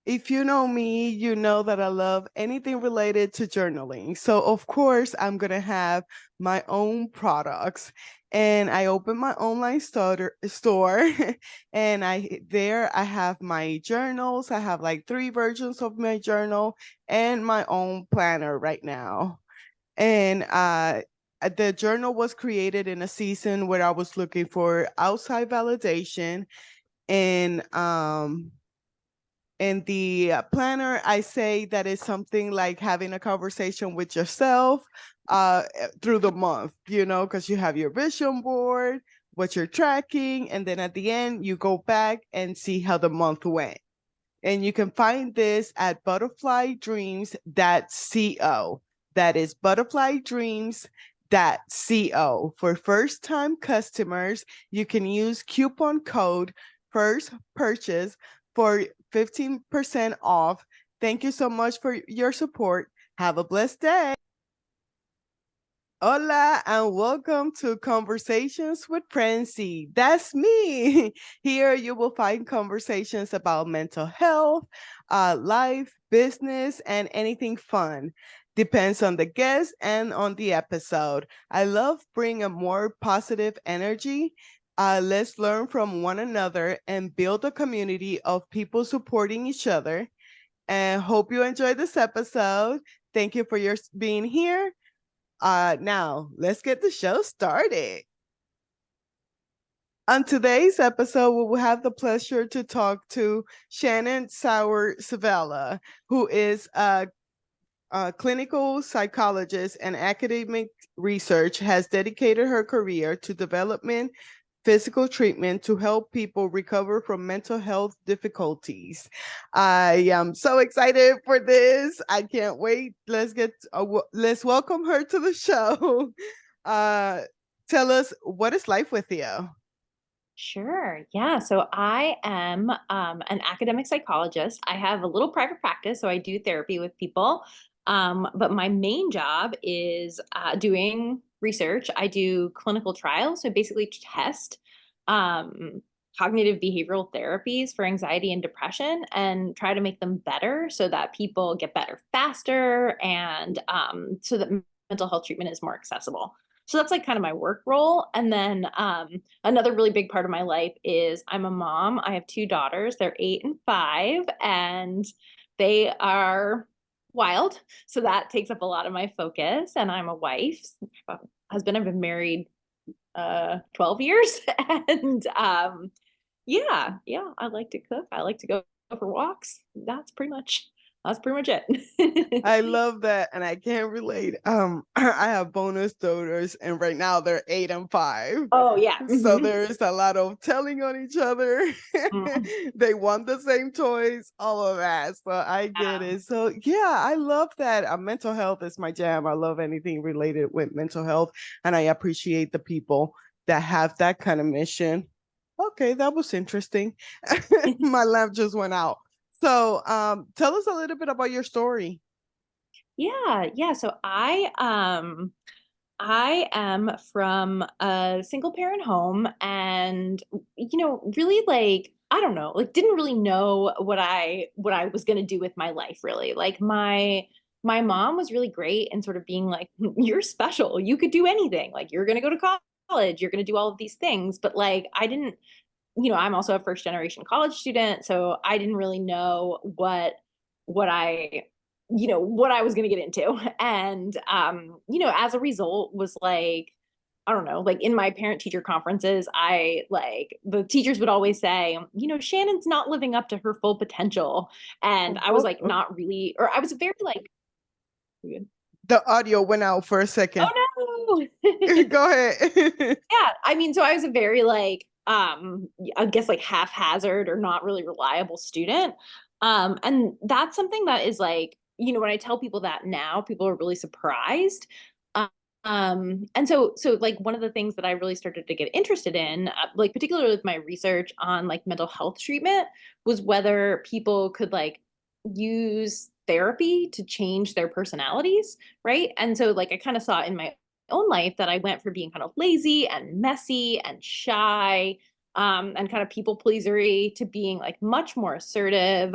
if you know me, you know that I love anything related to journaling. So of course, I'm gonna have my own products. And I opened my online store and I have my journals. I have like three versions of my journal and my own planner right now. And the journal was created in a season where I was looking for outside validation and in the planner, I say that is something like having a conversation with yourself through the month, because you have your vision board, what you're tracking, and then at the end, you go back and see how the month went. And you can find this at butterflydreams.co. That is butterflydreams.co. For first time customers, you can use coupon code first purchase for 15% off. Thank you so much for your support. Have a blessed day. Hola and welcome to Conversations with Francy. That's me. Here you will find conversations about mental health, life, business, and anything fun. Depends on the guest and on the episode. I love bringing a more positive energy. Let's learn from one another and build a community of people supporting each other. And hope you enjoy this episode. Thank you for your being here. Now, let's get the show started. On today's episode, we will have the pleasure to talk to Shannon Sauer-Zavala, who is a clinical psychologist and academic research, has dedicated her career to development physical treatment to help people recover from mental health difficulties. I am so excited for this. I can't wait. Let's welcome her to the show. Tell us, what is life with you? Sure. Yeah. So I am an academic psychologist. I have a little private practice, so I do therapy with people. But my main job is doing research. I do clinical trials, so basically test um, cognitive behavioral therapies for anxiety and depression and try to make them better so that people get better faster and so that mental health treatment is more accessible. So that's like kind of my work role. And then another really big part of my life is I'm a mom. I have two daughters. They're 8 and 5, and they are wild. So that takes up a lot of my focus. And I'm a wife, husband. I've been married 12 years. And yeah, I like to cook. I like to go for walks. That's pretty much it. I love that, and I can't relate. I have bonus daughters, and right now they're 8 and 5. Oh yeah. So there is a lot of telling on each other. Mhm. They want the same toys, all of that. So I get Yeah. it. So yeah, I love that. Mental health is my jam. I love anything related with mental health, and I appreciate the people that have that kind of mission. Okay, that was interesting. My lamp just went out. So, tell us a little bit about your story. Yeah. So I am from a single parent home and really like I don't know, like didn't really know what I was going to do with my life really. Like my mom was really great and sort of being like you're special. You could do anything. Like you're going to go to college, you're going to do all of these things, but like I didn't I'm also a first generation college student, so I didn't really know what I what I was going to get into. And as a result was like I don't know, like in my parent teacher conferences, I like the teachers would always say, Shannon's not living up to her full potential. And I was like Oh, not really, or I was very like the audio went out for a second. oh no. Go ahead. Yeah, I mean, so I was a very like I guess like haphazard or not really reliable student. And that's something that is like, when I tell people that now, people are really surprised. And so like one of the things that I really started to get interested in, like particularly with my research on like mental health treatment, was whether people could like use therapy to change their personalities, right? And so like I kind of saw in my own life that I went from being kind of lazy and messy and shy and kind of people pleasery to being like much more assertive.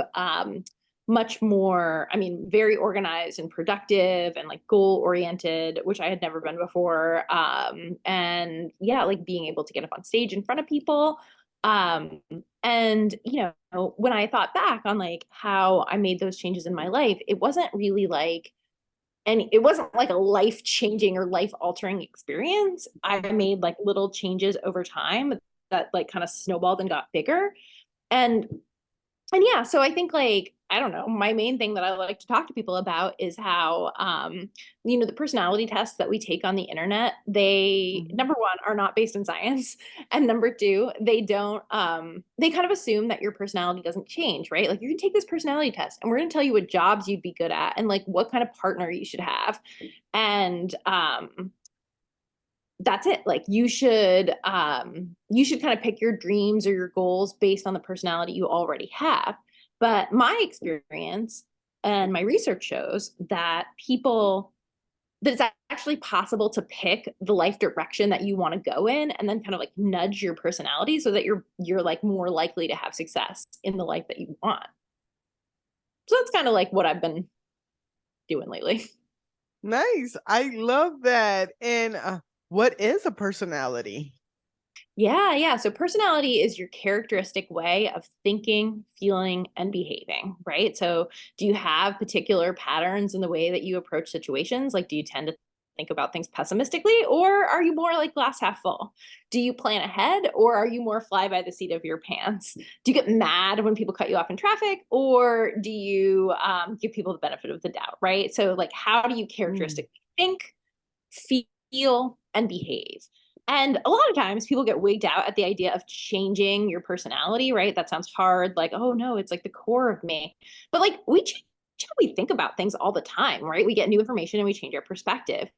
much more, I mean, very organized and productive and like goal oriented, which I had never been before. And yeah, like being able to get up on stage in front of people. Um, and when I thought back on like how I made those changes in my life, it wasn't really like, and it wasn't like a life changing or life altering experience. I made like little changes over time that like kind of snowballed and got bigger. And yeah, so I think like, I don't know, my main thing that I like to talk to people about is how the personality tests that we take on the internet, they Mhm. number one are not based in science, and number two, they don't they kind of assume that your personality doesn't change, right? Like you can take this personality test and we're going to tell you what jobs you'd be good at and like what kind of partner you should have. And that's it. Like you should kind of pick your dreams or your goals based on the personality you already have. But my experience and my research shows that it's actually possible to pick the life direction that you want to go in and then kind of like nudge your personality so that you're like more likely to have success in the life that you want. So that's kind of like what I've been doing lately. Nice. I love that. And what is a personality? Yeah, yeah. So personality is your characteristic way of thinking, feeling, and behaving, right? So do you have particular patterns in the way that you approach situations? Like, do you tend to think about things pessimistically, or are you more like glass half full? Do you plan ahead, or are you more fly by the seat of your pants? Do you get mad when people cut you off in traffic, or do you give people the benefit of the doubt, right? So, like, how do you Mm. characteristically think, feel, and behave? And a lot of times people get wigged out at the idea of changing your personality, right? That sounds hard, like, oh no, it's like the core of me. But like we change how we think about things all the time, right? We get new information and we change our perspective.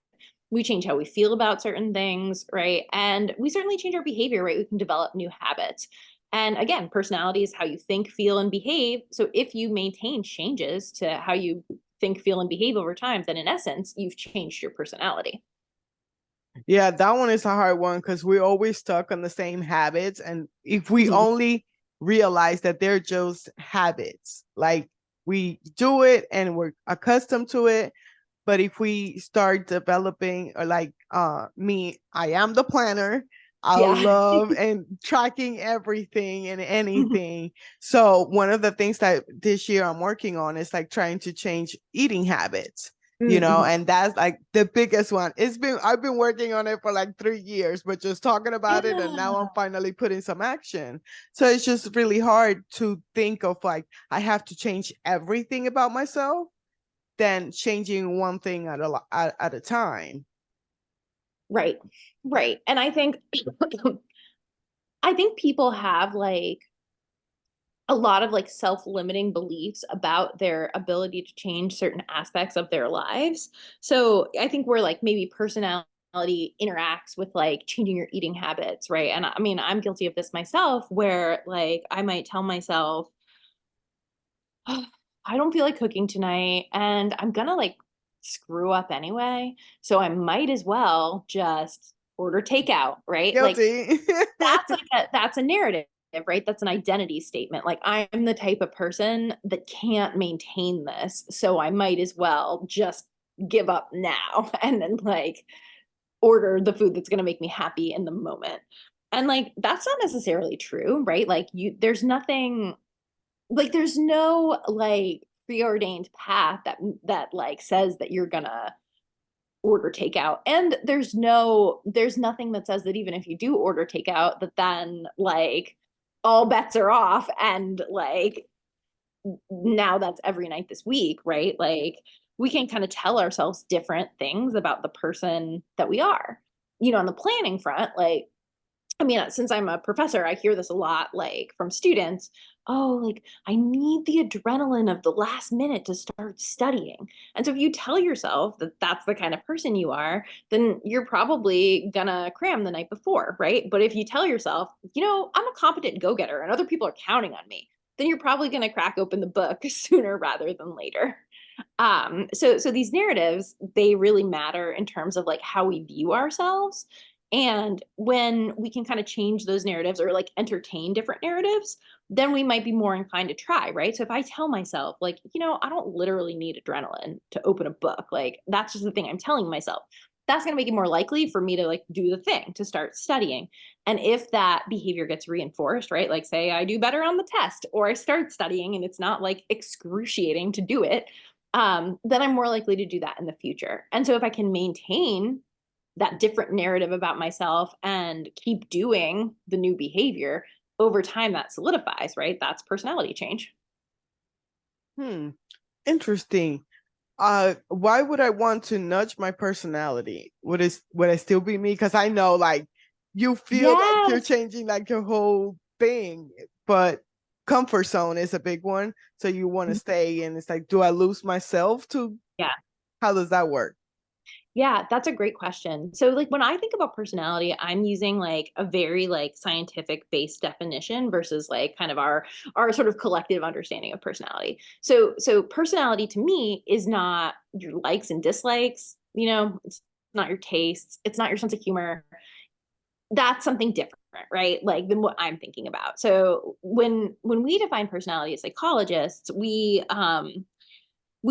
We change how we feel about certain things, right? And we certainly change our behavior, right? We can develop new habits. And again, personality is how you think, feel, and behave. So if you maintain changes to how you think, feel, and behave over time, then in essence, you've changed your personality. Yeah, that one is a hard one because we're always stuck on the same habits. And if we Mhm. only realize that they're just habits, like we do it and we're accustomed to it. But if we start developing, or like me, I am the planner. I Yeah. love and tracking everything and anything. So one of the things that this year I'm working on is like trying to change eating habits, Mhm. and that's like the biggest one. I've been working on it for like 3 years, but just talking about it, and now I'm Yeah. finally putting some action. So it's just really hard to think of like I have to change everything about myself than changing one thing at a time. Right. Right. And I think I think people have like a lot of like self-limiting beliefs about their ability to change certain aspects of their lives. So I think where like maybe personality interacts with like changing your eating habits, right? And I mean, I'm guilty of this myself where like I might tell myself, "Oh, I don't feel like cooking tonight and I'm gonna like screw up anyway. So I might as well just order takeout, right?" Like Guilty. that's a narrative, right? That's an identity statement. Like I'm the type of person that can't maintain this, so I might as well just give up now and then like order the food that's going to make me happy in the moment. And like that's not necessarily true, right? Like there's nothing like there's no like preordained path that like says that you're gonna order takeout, and there's nothing that says that even if you do order takeout that then like all bets are off and like now that's every night this week, right? Like we can kind of tell ourselves different things about the person that we are, on the planning front. Like I mean, since I'm a professor, I hear this a lot, like from students. Oh, like I need the adrenaline of the last minute to start studying. And so if you tell yourself that that's the kind of person you are, then you're probably gonna cram the night before, right? But if you tell yourself, I'm a competent go getter and other people are counting on me, then you're probably gonna crack open the book sooner rather than later. So these narratives, they really matter in terms of like how we view ourselves. And when we can kind of change those narratives or like entertain different narratives, then we might be more inclined to try, right? So if I tell myself, like, I don't literally need adrenaline to open a book, like, that's just the thing I'm telling myself. That's going to make it more likely for me to like do the thing, to start studying. And if that behavior gets reinforced, right? Like, say I do better on the test or I start studying and it's not like excruciating to do it, then I'm more likely to do that in the future. And so if I can maintain that different narrative about myself and keep doing the new behavior over time, that solidifies, right? That's personality change. Hmm. Interesting. Why would I want to nudge my personality? Would I still be me? Because I know like you feel like you're Yes. changing like your whole thing, but comfort zone is a big one. So you want to stay, and it's like, do I lose myself to? Yeah. How does that work? Yeah, that's a great question. So like when I think about personality, I'm using like a very like scientific based definition versus like kind of our sort of collective understanding of personality. So personality to me is not your likes and dislikes, it's not your tastes, it's not your sense of humor. That's something different, right? Like than what I'm thinking about. So when we define personality as psychologists, we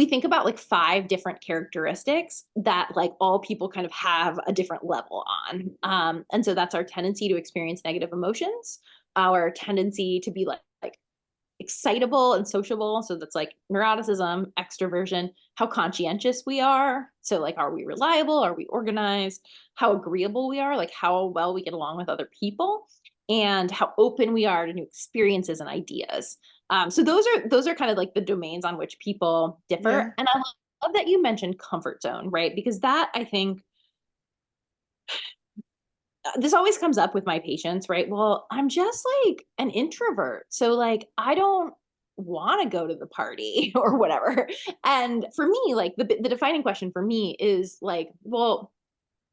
think about like five different characteristics that like all people kind of have a different level on. And so that's our tendency to experience negative emotions, our tendency to be like excitable and sociable. So that's like neuroticism, extroversion, how conscientious we are. So, like, are we reliable? Are we organized? How agreeable we are, like how well we get along with other people, and how open we are to new experiences and ideas. So those are kind of like the domains on which people differ. Yeah. And I love that you mentioned comfort zone, right? Because that I think this always comes up with my patients, right? Well, I'm just like an introvert. So like I don't want to go to the party or whatever. And for me, like the defining question for me is like, well,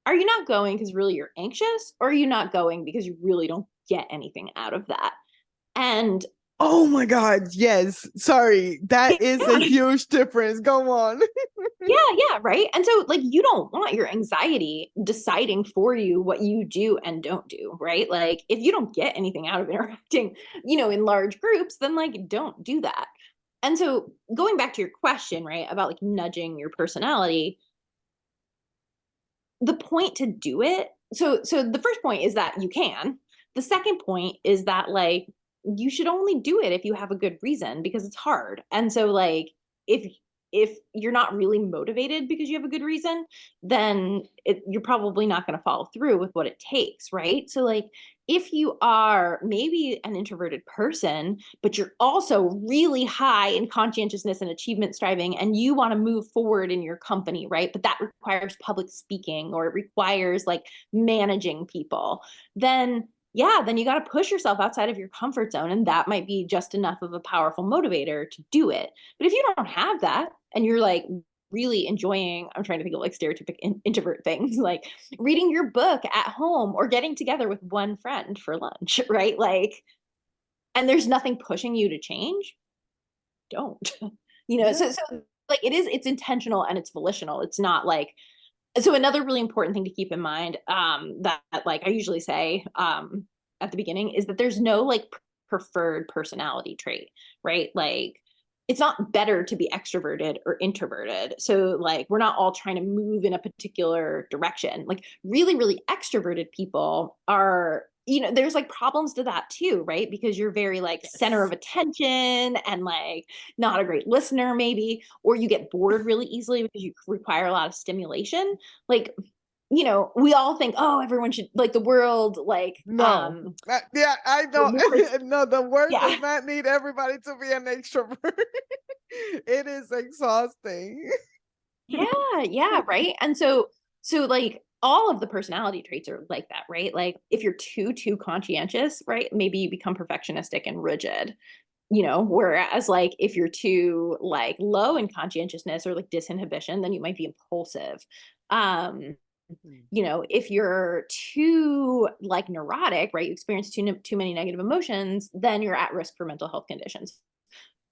are you not going because really you're anxious, or are you not going because you really don't get anything out of that? And Oh my God. Yes. Sorry. That is a yeah, huge difference. Go on. yeah, yeah, right. And so, like, you don't want your anxiety deciding for you what you do and don't do, right? Like, if you don't get anything out of interacting, in large groups, then like, don't do that. And so, going back to your question, right, about like nudging your personality, the point to do it. So the first point is that you can. The second point is that like you should only do it if you have a good reason, because it's hard. And so like if you're not really motivated because you have a good reason, then you're probably not going to follow through with what it takes, right? So like if you are maybe an introverted person, but you're also really high in conscientiousness and achievement striving, and you want to move forward in your company, right? But that requires public speaking, or it requires like managing people, then yeah, then you got to push yourself outside of your comfort zone. And that might be just enough of a powerful motivator to do it. But if you don't have that and you're like really enjoying, I'm trying to think of like stereotypic introvert things, like reading your book at home or getting together with one friend for lunch, right? Like, and there's nothing pushing you to change, don't. Yeah. So like it's intentional and it's volitional. It's not like, so another really important thing to keep in mind, that like I usually say at the beginning, is that there's no like preferred personality trait, right? Like it's not better to be extroverted or introverted. So like we're not all trying to move in a particular direction. Like really, really extroverted people are, there's like problems to that too, right? Because you're very like center Yes. of attention and like not a great listener, maybe, or you get bored really easily because you require a lot of stimulation. Like, we all think, oh, everyone should like the world, like, No. Yeah, I know. rewards. No, the world does Yeah. not need everybody to be an extrovert. It is exhausting. Yeah, yeah, right. And so like all of the personality traits are like that, right? Like if you're too conscientious, right? Maybe you become perfectionistic and rigid, whereas like if you're too like low in conscientiousness or like disinhibition, then you might be impulsive. Um, Mhm. if you're too like neurotic, right? You experience too many negative emotions, then you're at risk for mental health conditions.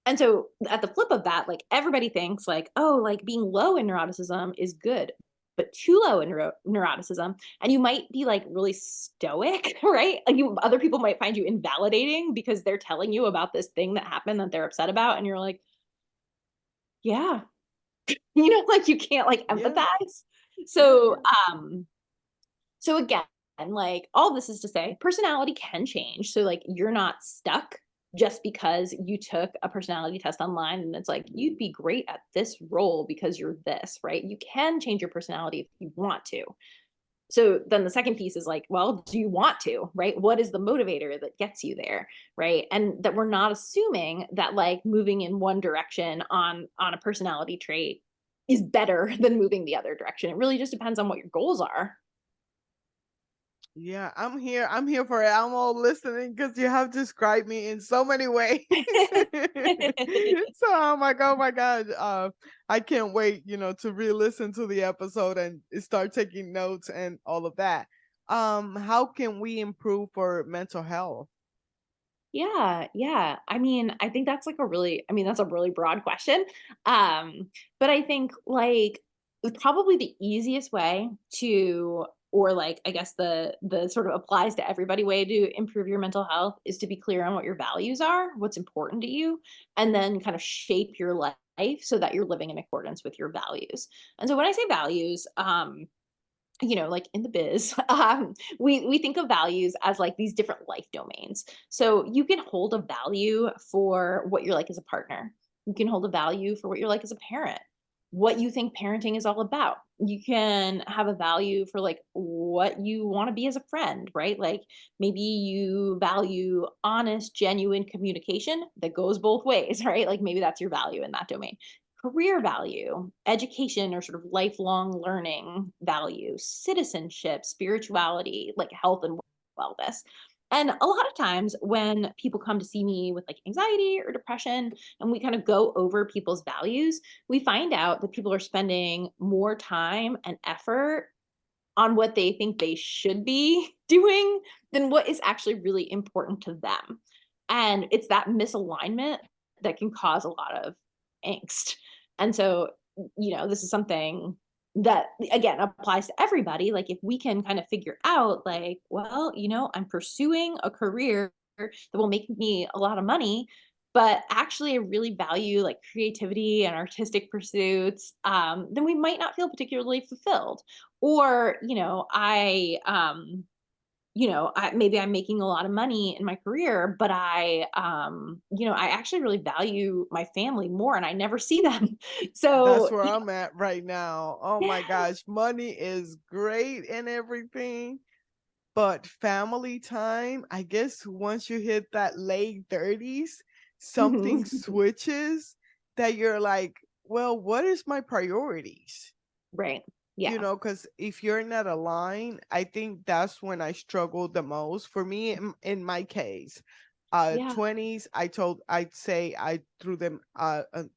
And so at the flip of that, like everybody thinks like, oh, like being low in neuroticism is good. but too low in neuroticism, and you might be like really stoic, right? Like other people might find you invalidating because they're telling you about this thing that happened that they're upset about, and you're like, yeah, like you can't like Yeah. empathize. Yeah. So, Yeah. so again, like all this is to say, personality can change. So like you're not stuck just because you took a personality test online and it's like you'd be great at this role because you're this, right? You can change your personality if you want to. So then the second piece is like, well, do you want to, right? What is the motivator that gets you there, right? And that we're not assuming that like moving in one direction on a personality trait is better than moving the other direction. It really just depends on what your goals are. Yeah, I'm here. I'm here for it. I'm all listening because you have described me in so many ways. So I'm like, oh my God. I can't wait, to re-listen to the episode and start taking notes and all of that. How can we improve for mental health? Yeah, yeah. I mean, I think that's like a really I mean, that's a really broad question. Um, but I think like probably the easiest way to or like I guess the sort of applies to everybody way to improve your mental health is to be clear on what your values are, what's important to you, and then kind of shape your life so that you're living in accordance with your values. And so when I say values, like in the biz, we think of values as like these different life domains. So you can hold a value for what you're like as a partner. You can hold a value for what you're like as a parent, what you think parenting is all about. You can have a value for like what you want to be as a friend, right? Like maybe you value honest, genuine communication that goes both ways, right? Like maybe that's your value in that domain. Career value, education or sort of lifelong learning value, citizenship, spirituality, like health and wellness. And a lot of times when people come to see me with like anxiety or depression and we kind of go over people's values, we find out that people are spending more time and effort on what they think they should be doing than what is actually really important to them. And it's that misalignment that can cause a lot of angst. And so, this is something that again applies to everybody. Like if we can kind of figure out like, well, I'm pursuing a career that will make me a lot of money, but actually I really value like creativity and artistic pursuits, then we might not feel particularly fulfilled. Or, maybe I'm making a lot of money in my career, but I actually really value my family more and I never see them. That's So, where I'm at right now. Oh my yeah. gosh, money is great and everything, but family time, I guess once you hit that late 30s, something Mhm. switches that you're like, well, what is my priorities? Right. Yeah. Because if you're not aligned, I think that's when I struggle the most. For me, in my case, Yeah. 20s, I'd say I threw them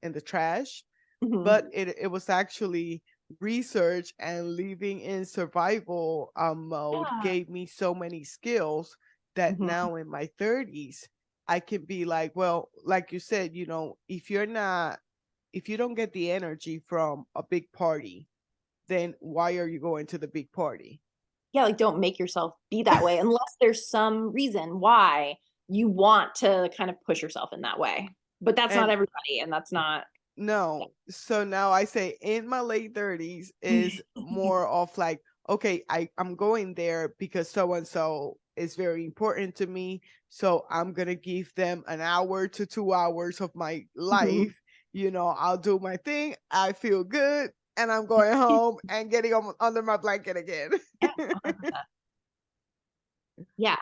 in the trash, but Mhm. it was actually research and living in survival mode Yeah. gave me so many skills that Mhm. now in my 30s I can be like, well, like you said, if you don't get the energy from a big party, then why are you going to the big party? Yeah, like, don't make yourself be that way unless there's some reason why you want to kind of push yourself in that way. But that's not And everybody, and that's not no. So now I say in my late 30s is more of like, okay, I'm going there because so and so is very important to me. So I'm gonna give them an hour to 2 hours of my Mhm. life. I'll do my thing. I feel good. And I'm going home and getting under my blanket again. Yeah, 100%. Yeah.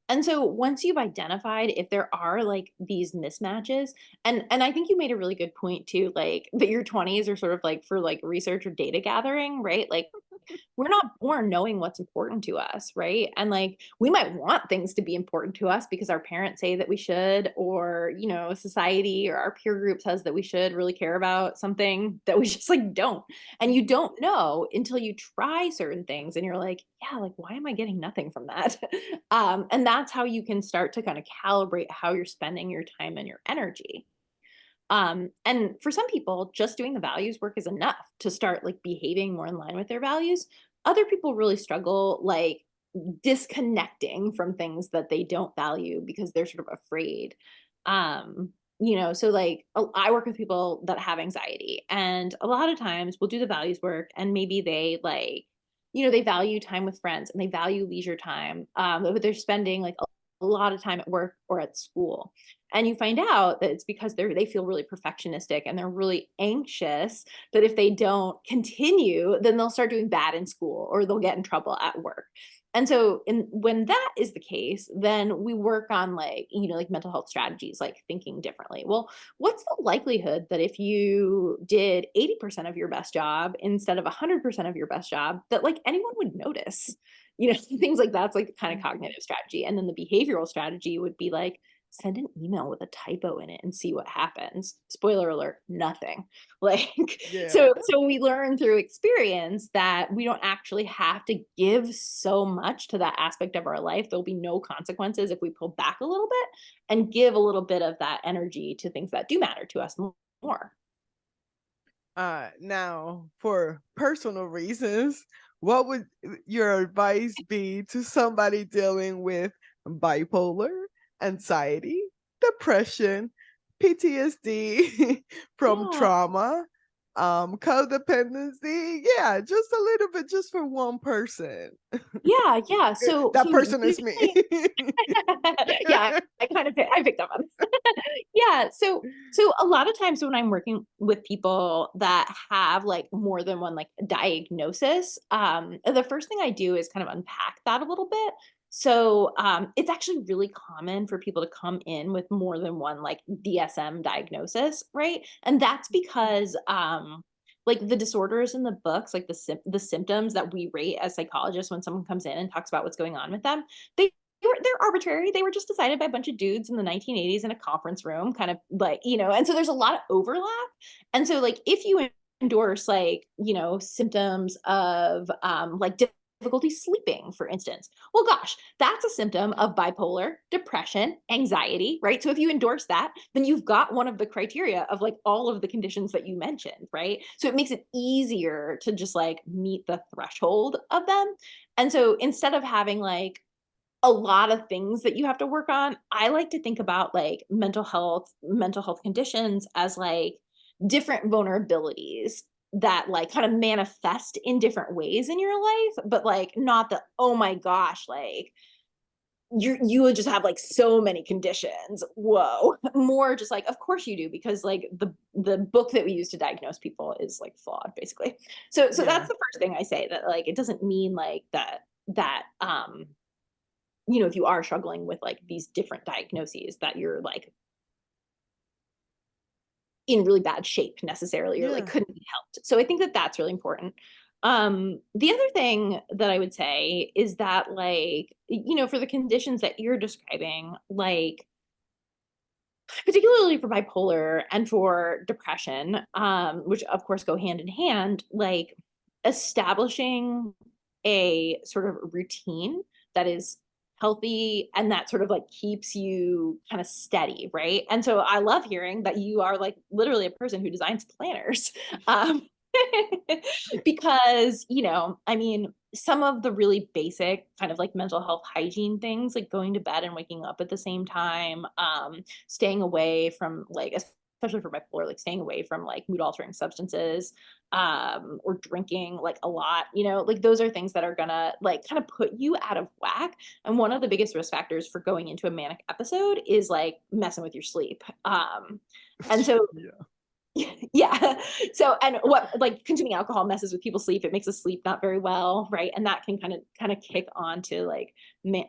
And so once you've identified if there are like these mismatches, and I think you made a really good point too, like that your 20s are sort of like for like research or data gathering, right? Like we're not born knowing what's important to us, right? And like we might want things to be important to us because our parents say that we should, or society or our peer group says that we should really care about something that we just like don't. And you don't know until you try certain things and you're like, yeah, like why am I getting nothing from that? And that's how you can start to kind of calibrate how you're spending your time and your energy. And for some people, just doing the values work is enough to start like behaving more in line with their values. Other people really struggle like disconnecting from things that they don't value because they're sort of afraid. So like I work with people that have anxiety, and a lot of times we'll do the values work, and maybe they like, they value time with friends and they value leisure time, but they're spending like a lot of time at work or at school. And you find out that it's because they feel really perfectionistic and they're really anxious that if they don't continue, then they'll start doing bad in school or they'll get in trouble at work. And so when that is the case, then we work on like, like mental health strategies, like thinking differently. Well, what's the likelihood that if you did 80% of your best job instead of 100% of your best job, that like anyone would notice? Things like that's like the kind of cognitive strategy. And then the behavioral strategy would be like, send an email with a typo in it and see what happens. Spoiler alert, nothing. Like, Yeah. so we learn through experience that we don't actually have to give so much to that aspect of our life. There'll be no consequences if we pull back a little bit and give a little bit of that energy to things that do matter to us more. Now, for personal reasons, what would your advice be to somebody dealing with bipolar, anxiety, depression, PTSD from Yeah. trauma, codependency? Yeah, just a little bit, just for one person. Yeah, yeah. So That so person is me. usually yeah, I picked up on yeah, so a lot of times when I'm working with people that have like more than one like diagnosis, the first thing I do is kind of unpack that a little bit. So it's actually really common for people to come in with more than one like DSM diagnosis, right? And that's because like the disorders in the books, like the symptoms that we rate as psychologists when someone comes in and talks about what's going on with them, they're arbitrary. They were just decided by a bunch of dudes in the 1980s in a conference room, kind of like, and so there's a lot of overlap. And so like if you endorse like, symptoms of like difficulty sleeping, for instance, well, gosh, that's a symptom of bipolar, depression, anxiety, right? So if you endorse that, then you've got one of the criteria of like all of the conditions that you mentioned, right? So it makes it easier to just like meet the threshold of them. And so instead of having like a lot of things that you have to work on, I like to think about like mental health conditions as like different vulnerabilities that like kind of manifest in different ways in your life, but like not the, oh my gosh, like you would just have like so many conditions. Whoa. More just like, of course you do, because like the book that we use to diagnose people is like flawed, basically. So Yeah. that's the first thing I say, that like it doesn't mean like that if you are struggling with like these different diagnoses, that you're like in really bad shape necessarily, or like Yeah. couldn't be helped. So I think that that's really important. The other thing that I would say is that like, for the conditions that you're describing, like particularly for bipolar and for depression, which of course go hand in hand, like establishing a sort of routine that is healthy and that sort of like keeps you kind of steady, right? And so I love hearing that you are like literally a person who designs planners. Um, because, I mean, some of the really basic kind of like mental health hygiene things, like going to bed and waking up at the same time, staying away from like, especially for bipolar, like staying away from like mood altering substances, or drinking like a lot, like those are things that are gonna like kind of put you out of whack. And one of the biggest risk factors for going into a manic episode is like messing with your sleep. And so Yeah. yeah. So, and what like consuming alcohol messes with people's sleep. It makes us sleep not very well, right? And that can kind of kick on to like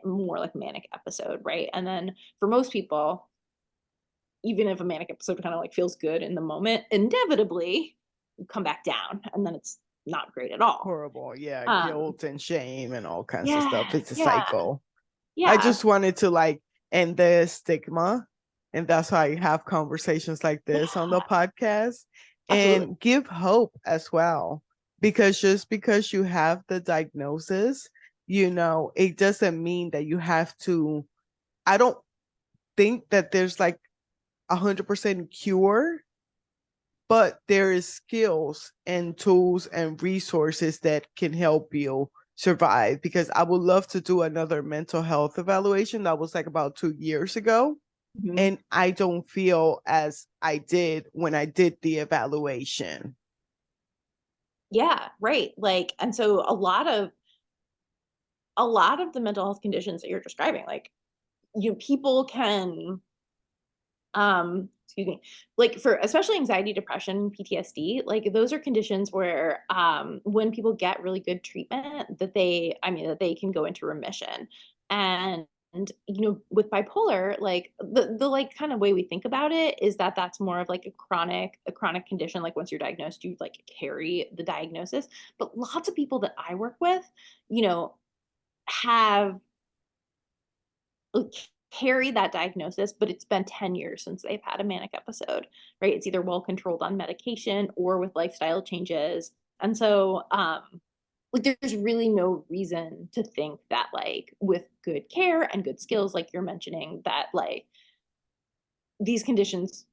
more like manic episode, right? And then for most people, even if a manic episode kind of like feels good in the moment, inevitably you come back down, and then it's not great at all. Horrible. Yeah. Um, Guilt and shame and all kinds of stuff. yeah, It's a yeah, cycle. I yeah, just wanted to like end the stigma. And that's why I have conversations like this on yeah, the podcast absolutely. and give hope as well. Because just because you have the diagnosis, it doesn't mean that you have to. I don't think that there's like 100% cure. but there is skills and tools and resources that can help you survive, because I would love to do another mental health evaluation. That was like about 2 years ago. Mhm. And I don't feel as I did when I did the evaluation. Yeah, right. Like, and so a lot of the mental health conditions that you're describing, like, people can, excuse me, like, for especially anxiety, depression, PTSD, like, those are conditions where, when people get really good treatment, that they can go into remission. And with bipolar, like, the like kind of way we think about it is that that's more of like a chronic condition. Like, once you're diagnosed, you like carry the diagnosis. But lots of people that I work with, you know, have like, carry that diagnosis, but it's been 10 years since they've had a manic episode, right? It's either well controlled on medication or with lifestyle changes. And so, like, there's really no reason to think that, like, with good care and good skills, like you're mentioning, that like these conditions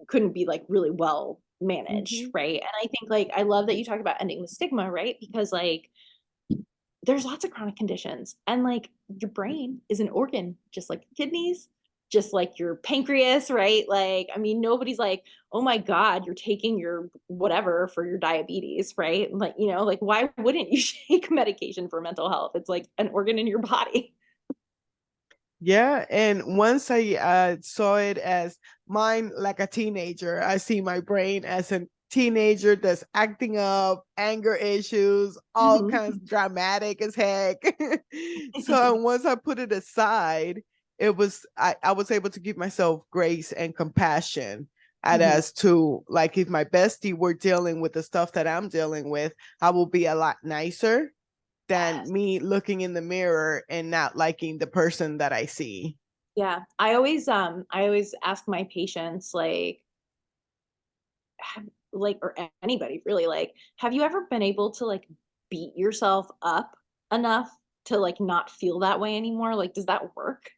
couldn't be like really well managed, Mm-hmm. right? And I think, like, I love that you talk about ending the stigma, right? Because, like, there's lots of chronic conditions, and like your brain is an organ, just like your kidneys, just like your pancreas, right? Like, I mean, nobody's like, oh my god, you're taking your whatever for your diabetes, right? Like, like, why wouldn't you take medication for mental health? It's like an organ in your body. Yeah, and once I saw it as mine, like a teenager, I see my brain as a teenager that's acting up, anger issues, all kinds Mhm. dramatic as heck. So once I put it aside, I was able to give myself grace and compassion at Mhm. as to, like, if my bestie were dealing with the stuff that I'm dealing with, I will be a lot nicer than Yes. me looking in the mirror and not liking the person that I see. Yeah. I always ask my patients, like, have, like, or anybody really, like, have you ever been able to like beat yourself up enough to like not feel that way anymore? Like, does that work?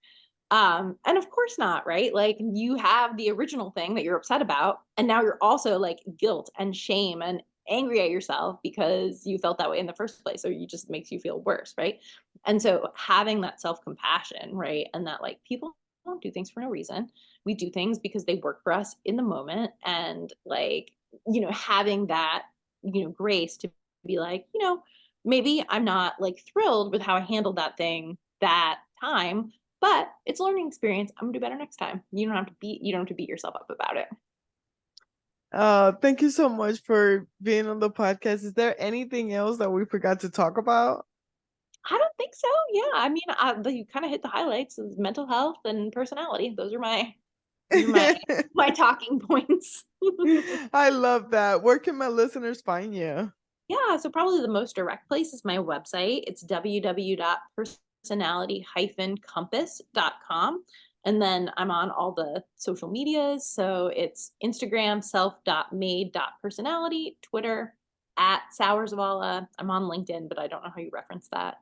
And of course not, right? Like, you have the original thing that you're upset about, and now you're also like guilt and shame and angry at yourself because you felt that way in the first place, or you just makes you feel worse, right? And so having that self-compassion, right? And that, like, people don't do things for no reason. We do things because they work for us in the moment. And, like, having that, grace to be like, maybe I'm not like thrilled with how I handled that thing that time, but it's a learning experience. I'm gonna do better next time. You don't have to beat yourself up about it. Thank you so much for being on the podcast. Is there anything else that we forgot to talk about? I don't think so. Yeah, I mean, you kind of hit the highlights: is mental health and personality. Those are my talking points. I love that. Where can my listeners find you? Yeah, so probably the most direct place is my website. It's www.personality-compass.com. And then I'm on all the social medias. So it's Instagram, self.made.personality, Twitter, @Sauer-Zavala. I'm on LinkedIn, but I don't know how you reference that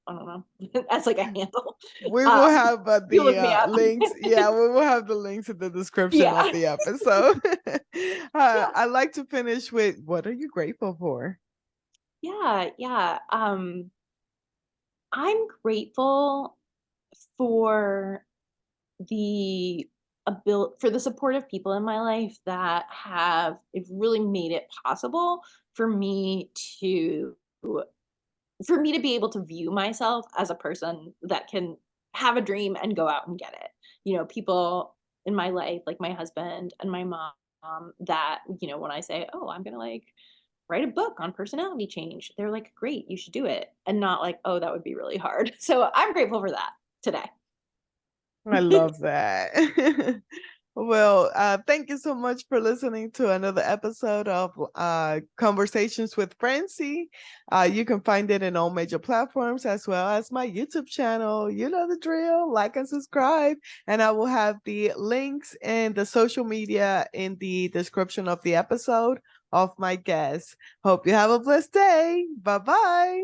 I don't know, as like a handle. We will Um, have you the look me up. links. Yeah, we will have the links in the description of Yeah. the episode. Yeah. I like to finish with, what are you grateful for? Yeah. Yeah. I'm grateful for the for the supportive people in my life that have it really made it possible for me to for me to be able to view myself as a person that can have a dream and go out and get it. People in my life, like my husband and my mom, that, when I say, oh, I'm going to like write a book on personality change, they're like, great, you should do it. And not like, oh, that would be really hard. So I'm grateful for that today. I love that. Well, thank you so much for listening to another episode of Conversations with Francy. You can find it in all major platforms as well as my YouTube channel. You know the drill. Like and subscribe. And I will have the links and the social media in the description of the episode of my guests. Hope you have a blessed day. Bye bye.